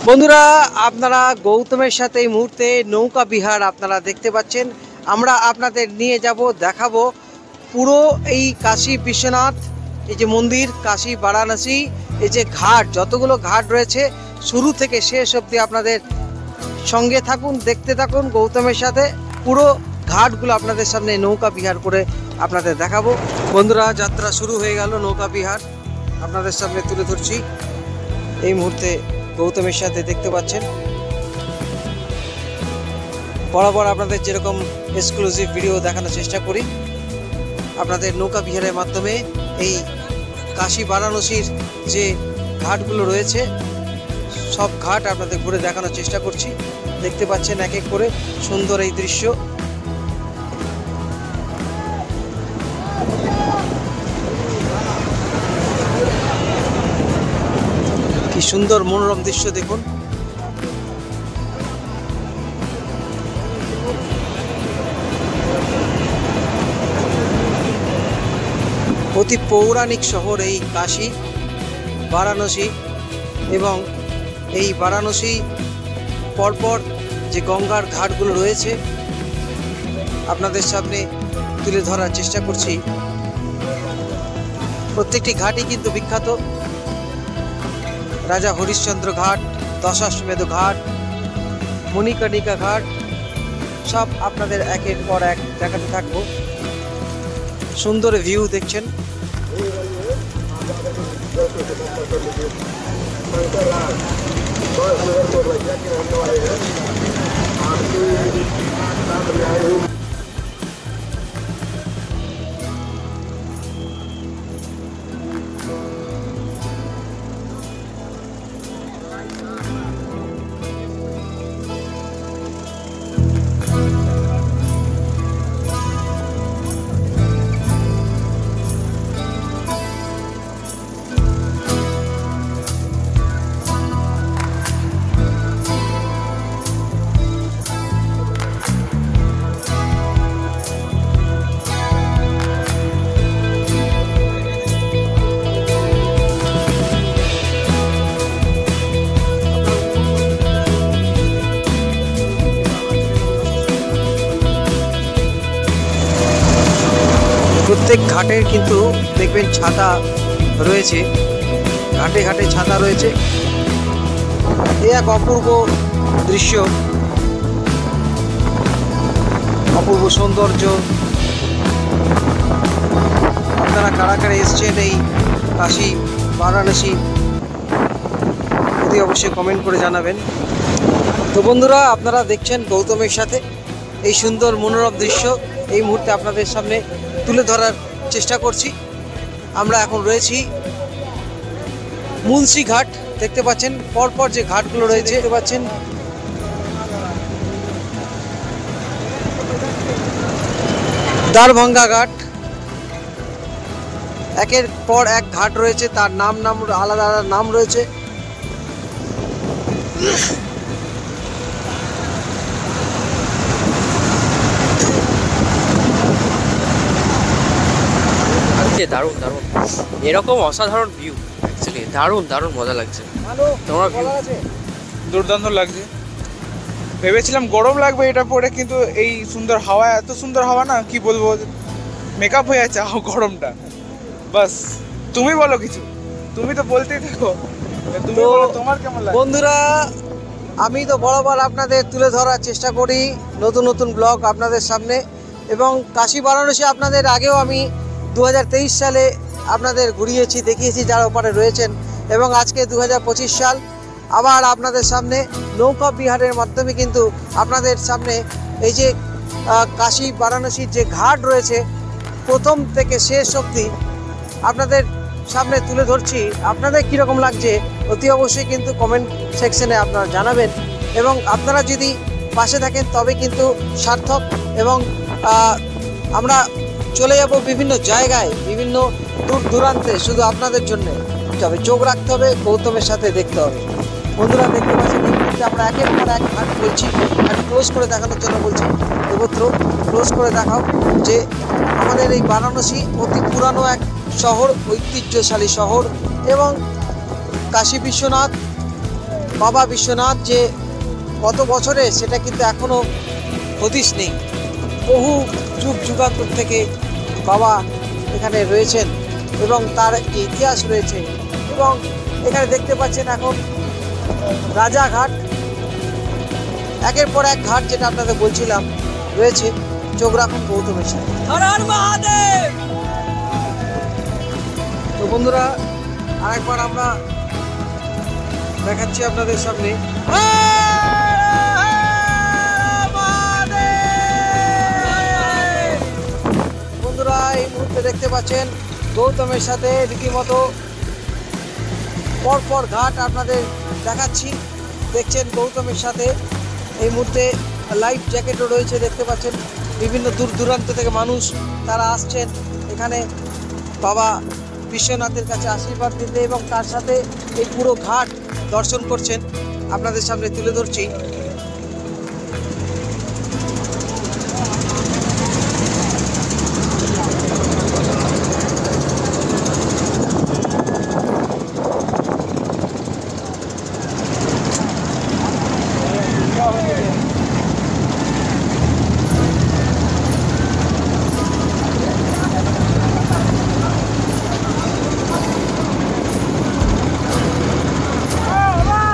বন্ধুরা আপনারা গৌতমের সাথে এই মুহূর্তে নৌকা বিহার আপনারা দেখতে পাচ্ছেন। আমরা আপনাদের নিয়ে যাব, দেখাবো পুরো এই কাশী বিশ্বনাথ, এই যে মন্দির, কাশী বারাণসী, এই যে ঘাট, যতগুলো ঘাট রয়েছে শুরু থেকে শেষ অবধি আপনাদের সঙ্গে থাকুন, দেখতে থাকুন গৌতমের সাথে। পুরো ঘাটগুলো আপনাদের সামনে নৌকা বিহার করে আপনাদের দেখাবো। বন্ধুরা যাত্রা শুরু হয়ে গেল, নৌকা বিহার আপনাদের সামনে তুলে ধরছি এই মুহূর্তে গৌতমের সাথে। দেখতে পাচ্ছেন বরাবর আপনাদের যেরকম এক্সক্লুসিভ ভিডিও দেখানোর চেষ্টা করি, আপনাদের নৌকা বিহারের মাধ্যমে এই কাশী বারাণসীর যে ঘাটগুলো রয়েছে সব ঘাট আপনাদের ঘুরে দেখানোর চেষ্টা করছি। দেখতে পাচ্ছেন এক এক করে সুন্দর এই দৃশ্য। কি সুন্দর মনোরম দৃশ্য দেখুন। অতি পৌরাণিক শহর এই কাশী বারাণসী, এবং এই বারাণসী পরপর যে গঙ্গার ঘাটগুলো রয়েছে আপনাদের সামনে তুলে ধরার চেষ্টা করছি। প্রত্যেকটি ঘাটই কিন্তু বিখ্যাত। রাজা হরিশ্চন্দ্র ঘাট, দশাশ্বমেধ ঘাট, মণিকর্ণিকা ঘাট, সব আপনাদের একের পর এক দেখাতে থাকবো। সুন্দর ভিউ দেখছেন। প্রত্যেক ঘাটের কিন্তু দেখবেন ছাতা রয়েছে, ঘাটে ঘাটে ছাতা রয়েছে। এই এক অপূর্ব দৃশ্য, অপূর্ব সৌন্দর্য। আপনারা কারা কারা এসছেন এই কাশী বারাণসী অতি অবশ্যই কমেন্ট করে জানাবেন। তো বন্ধুরা আপনারা দেখছেন গৌতমের সাথে এই সুন্দর মনোরম দৃশ্য এই মুহূর্তে আপনাদের সামনে তুলে ধরার চেষ্টা করছি। আমরা এখন রয়েছি মুন্সি ঘাট। দেখতে পাচ্ছেন পরপর যে ঘাটগুলো রয়েছে, দেখতে পাচ্ছেন দ্বারভাঙ্গা ঘাট। একের পর এক ঘাট রয়েছে, তার নাম আলাদা আলাদা নাম রয়েছে। দারুণ দারুণ, এরকম অসাধারণ ভিউ অ্যাকচুয়ালি দারুণ দারুণ মজা লাগছে। তোমার ভিউ দুর্দান্ত লাগছে। ভেবেছিলাম গরম লাগবে এটা পরে, কিন্তু এই সুন্দর হাওয়া, এত সুন্দর হাওয়া না কি বলবো, মেকআপ হয়ে যাচ্ছে গরমটা। বাস তুমি বলো কিছু, তুমি তো বলতেই থাকো, তুমি বলো তোমার কেমন লাগে। বন্ধুরা আমি তো বরাবর আপনাদের তুলে ধরার চেষ্টা করি নতুন নতুন ব্লগ আপনাদের সামনে, এবং কাশী বারাণসী আপনাদের আগেও আমি 2023 সালে আপনাদের ঘুরিয়েছি, দেখিয়েছি যারা ওপারে রয়েছেন, এবং আজকে 2025 সাল আবার আপনাদের সামনে নৌকা বিহারের মাধ্যমে কিন্তু আপনাদের সামনে এই যে কাশী বারাণসীর যে ঘাট রয়েছে প্রথম থেকে শেষ অবধি আপনাদের সামনে তুলে ধরছি। আপনাদের কীরকম লাগছে অতি অবশ্যই কিন্তু কমেন্ট সেকশনে আপনারা জানাবেন, এবং আপনারা যদি পাশে থাকেন তবে কিন্তু সার্থক। এবং আমরা চলে যাব বিভিন্ন জায়গায়, বিভিন্ন দূর দূরান্তে, শুধু আপনাদের জন্য। তবে চোখ রাখতে হবে, গৌতমের সাথে দেখতে হবে। বন্ধুরা দেখতে পাচ্ছেন আমরা একের পর এক ঘাট বলছি, একটু ক্লোজ করে দেখানোর জন্য বলছি। দেবত্র ক্লোজ করে দেখাও যে আমাদের এই বারাণসী অতি পুরানো এক শহর, ঐতিহ্যশালী শহর, এবং কাশী বিশ্বনাথ বাবা বিশ্বনাথ যে কত বছরে সেটা কিন্তু এখনো হদিশ নেই। বহু যুগ যুগান্তর থেকে বাবা এখানে রয়েছেন এবং তার যে ইতিহাস রয়েছে। এবং এখানে দেখতে পাচ্ছেন এখন রাজাঘাট, একের পর এক ঘাট যেটা আপনাদের বলছিলাম রয়েছে। চোখ রাখুন গৌতমের সাথে। তো বন্ধুরা, আরেকবার আমরা দেখাচ্ছি আপনাদের সামনে। বন্ধুরা, এই মুহূর্তে দেখতে পাচ্ছেন গৌতমের সাথে রীতিমতো পরপর ঘাট আপনাদের দেখাচ্ছি। দেখছেন গৌতমের সাথে এই মুহূর্তে লাইফ জ্যাকেটও রয়েছে, দেখতে পাচ্ছেন। বিভিন্ন দূর দূরান্ত থেকে মানুষ তারা আসছেন এখানে বাবা বিশ্বনাথের কাছে আশীর্বাদ দিতে এবং তার সাথে এই পুরো ঘাট দর্শন করছেন। আপনাদের সামনে তুলে ধরছি।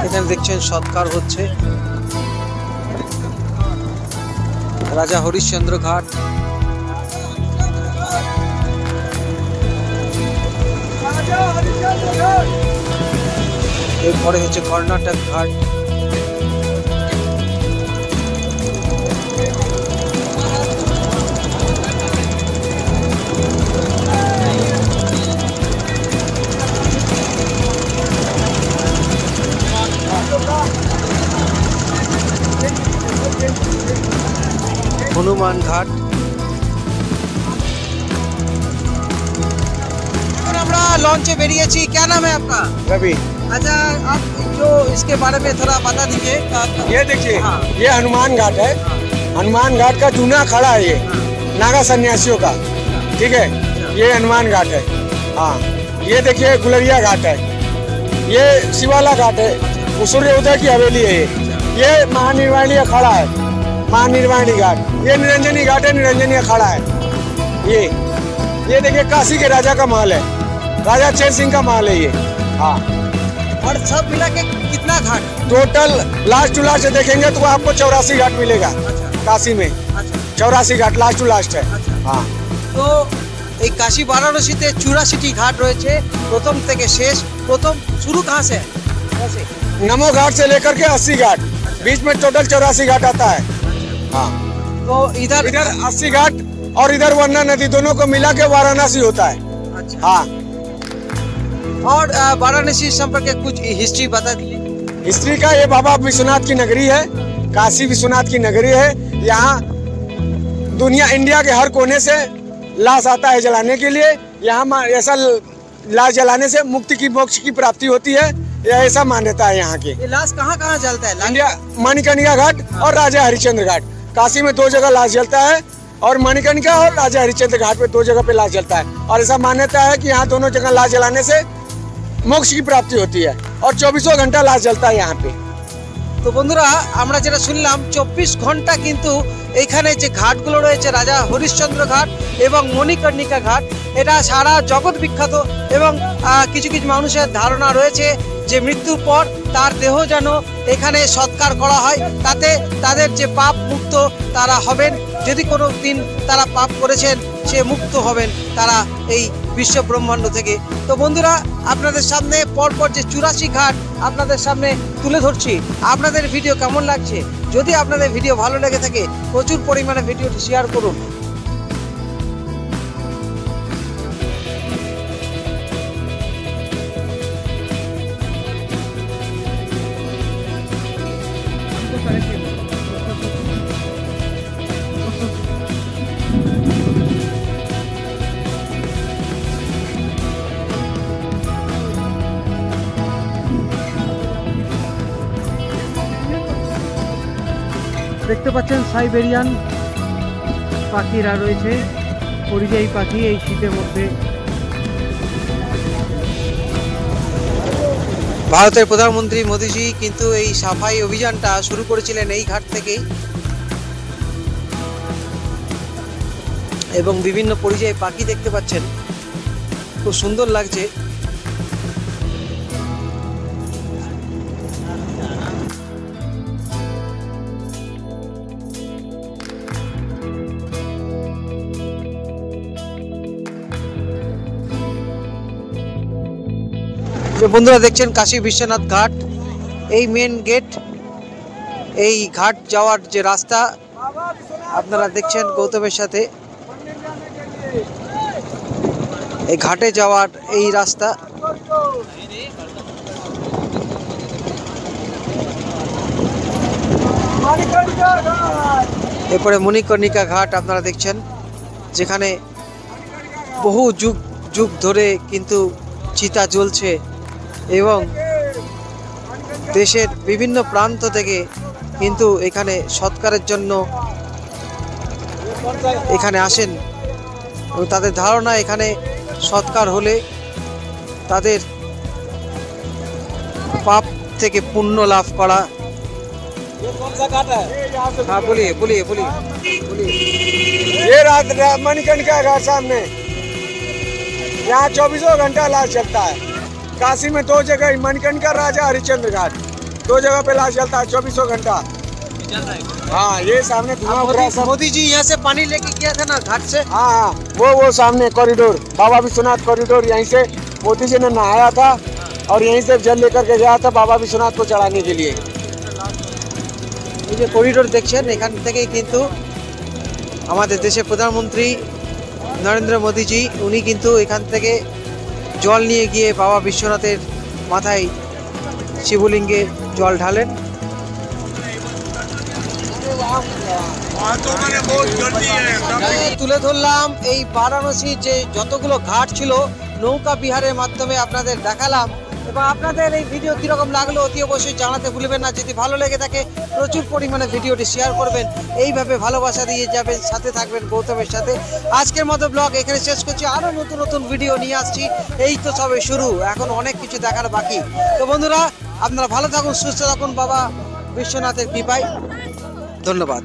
এখানে দেখছেন সৎকার হচ্ছে। রাজা হরিশ্চন্দ্র ঘাট। এরপরে হচ্ছে কর্ণাটক ঘাট। हनुमान घाट। আমরা लॉन्चे बेरिएছি। क्या नाम है आपका? रवि। अच्छा, आप जो इसके बारे में थोड़ा बता दीजिए। ये देखिए, हाँ। ये हनुमान घाट है। हनुमान घाट का जूना खड़ा है ये, नागा सन्यासियों का। ठीक है, ये हनुमान घाट है। हाँ, ये देखिए गुलरिया घाट है। ये शिवाला घाट है, सूर्य उदय की हवेली है। ये महानिर्वाणी खड़ा है, महानिर्वाणी घाट। ये निरंजनी घाट है, निरंजनी खड़ा है। ये देखिए काशी के राजा का महल है, राजा चेर सिंह का महल है ये। हाँ, और सब मिला के कितना घाट? टोटल लास्ट टू लास्ट देखेंगे तो आपको 84 घाट मिलेगा। काशी में 84 घाट लास्ट टू लास्ट है। हाँ, তো এই কাশী বারাণসীতে 84টি ঘাট রয়েছে প্রথম থেকে শেষ। প্রথম শুরু कहाँ से है? कैसे? नमो घाट से लेकर के 80 घाट, बीच में टोटल 84 घाट आता है। हाँ, तो इधर इधर 80 घाट और इधर वर्णा नदी दोनों को मिला के वाराणसी होता है। अच्छा। हाँ, और वाराणसी संपर्क के कुछ हिस्ट्री बता दीजिए। हिस्ट्री का ये बाबा विश्वनाथ की नगरी है, काशी विश्वनाथ की नगरी है। यहाँ दुनिया इंडिया के हर कोने से लाश आता है जलाने के लिए। यहाँ ऐसा लाश जलाने से मुक्ति की मोक्ष की प्राप्ति होती है, यह ऐसा मान्यता है यहाँ की। ये लाश कहाँ कहाँ जलता है? इंडिया मणिकर्णिका घाट और राजा हरिश्चंद्र घाट। काशी में 2 जगह लाश जलता है और मणिकर्णिका और राजा हरिश्चंद्र घाट पे 2 जगह पे लाश जलता है। और ऐसा मान्यता है कि यहाँ दोनों जगह लाश जलाने से मोक्ष की प्राप्ति होती है और 24 घंटा लाश जलता है यहाँ पे। তো বন্ধুরা, আমরা যেটা শুনলাম 24 ঘন্টা কিন্তু এখানে যে ঘাটগুলো রয়েছে রাজা হরিশ্চন্দ্র ঘাট এবং মণিকর্ণিকা ঘাট, এটা সারা জগৎ বিখ্যাত। এবং কিছু কিছু মানুষের ধারণা রয়েছে যে মৃত্যুর পর তার দেহ যেন এখানে সৎকার করা হয়, তাতে তাদের যে পাপ মুক্ত তারা হবেন। যদি কোনো দিন তারা পাপ করেছেন সে মুক্ত হবেন তারা এই বিশ্ব ব্রহ্মাণ্ড থেকে। তো বন্ধুরা, আপনাদের সামনে পরপর যে 84 ঘাট আপনাদের সামনে তুলে ধরছি। আপনাদের ভিডিও কেমন লাগছে? যদি আপনাদের ভিডিও ভালো লেগে থাকে প্রচুর পরিমাণে ভিডিওটি শেয়ার করুন। দেখতে পাচ্ছেন সাইবেরিয়ান পাখিরা রয়েছে, পরিযায়ী পাখি এই শীতের মধ্যে। ভারতের প্রধানমন্ত্রী মোদিজি কিন্তু এই সাফাই অভিযানটা শুরু করেছিলেন এই ঘাট থেকেই, এবং বিভিন্ন পরিযায়ী পাখি দেখতে পাচ্ছেন, খুব সুন্দর লাগছে। তো বন্ধুরা দেখছেন কাশী বিশ্বনাথ ঘাট, এই মেন গেট, এই ঘাট যাওয়ার যে রাস্তা আপনারা দেখছেন গৌতমের সাথে, এই ঘাটে যাওয়ার এই রাস্তা। এরপরে মণিকর্ণিকা ঘাট আপনারা দেখছেন, যেখানে বহু যুগ যুগ ধরে কিন্তু চিতা জ্বলছে এবং দেশের বিভিন্ন প্রান্ত থেকে কিন্তু এখানে সৎকারের জন্য এখানে আসেন, এবং তাদের ধারণা এখানে সৎকার হলে তাদের পাপ থেকে পুণ্য লাভ করা। हाँ बोलिए बोलिए बोलिए बोलिए। ये मणिकर्णिका घाट सामने, यहाँ 24 घंटा लाश चलता है। काशी में 2 जगह, मणिकर्णिका राजा हरिश्चंद्र घाट, 2 जगह पे लाश चलता है 24 घंटा। हाँ ये सामने मोदी जी यहाँ से पानी लेके गया था ना घाट से। हाँ हाँ वो सामने कॉरिडोर, बाबा विश्वनाथ कॉरिडोर, यहीं से मोदी जी ने नहाया था और यहीं से जल लेकर के गया था बाबा विश्वनाथ को चढ़ाने के लिए। এই যে করিডোর দেখছেন, এখান থেকেই কিন্তু আমাদের দেশের প্রধানমন্ত্রী নরেন্দ্র মোদিজি উনি কিন্তু এখান থেকে জল নিয়ে গিয়ে বাবা বিশ্বনাথের মাথায় শিবলিঙ্গে জল ঢালেন। তুলে ধরলাম এই বারাণসীর যে যতগুলো ঘাট ছিল নৌকা বিহারের মাধ্যমে আপনাদের দেখালাম, এবং আপনাদের এই ভিডিও কীরকম লাগলো অতি অবশ্যই জানাতে ভুলবেন না। যদি ভালো লেগে থাকে প্রচুর পরিমাণে ভিডিওটি শেয়ার করবেন, এইভাবে ভালোবাসা দিয়ে যাবেন, সাথে থাকবেন গৌতমের সাথে। আজকের মতো ব্লগ এখানে শেষ করছি, আরও নতুন নতুন ভিডিও নিয়ে আসছি, এই তো সবে শুরু, এখন অনেক কিছু দেখার বাকি। তো বন্ধুরা আপনারা ভালো থাকুন, সুস্থ থাকুন বাবা বিশ্বনাথের কৃপায়। ধন্যবাদ।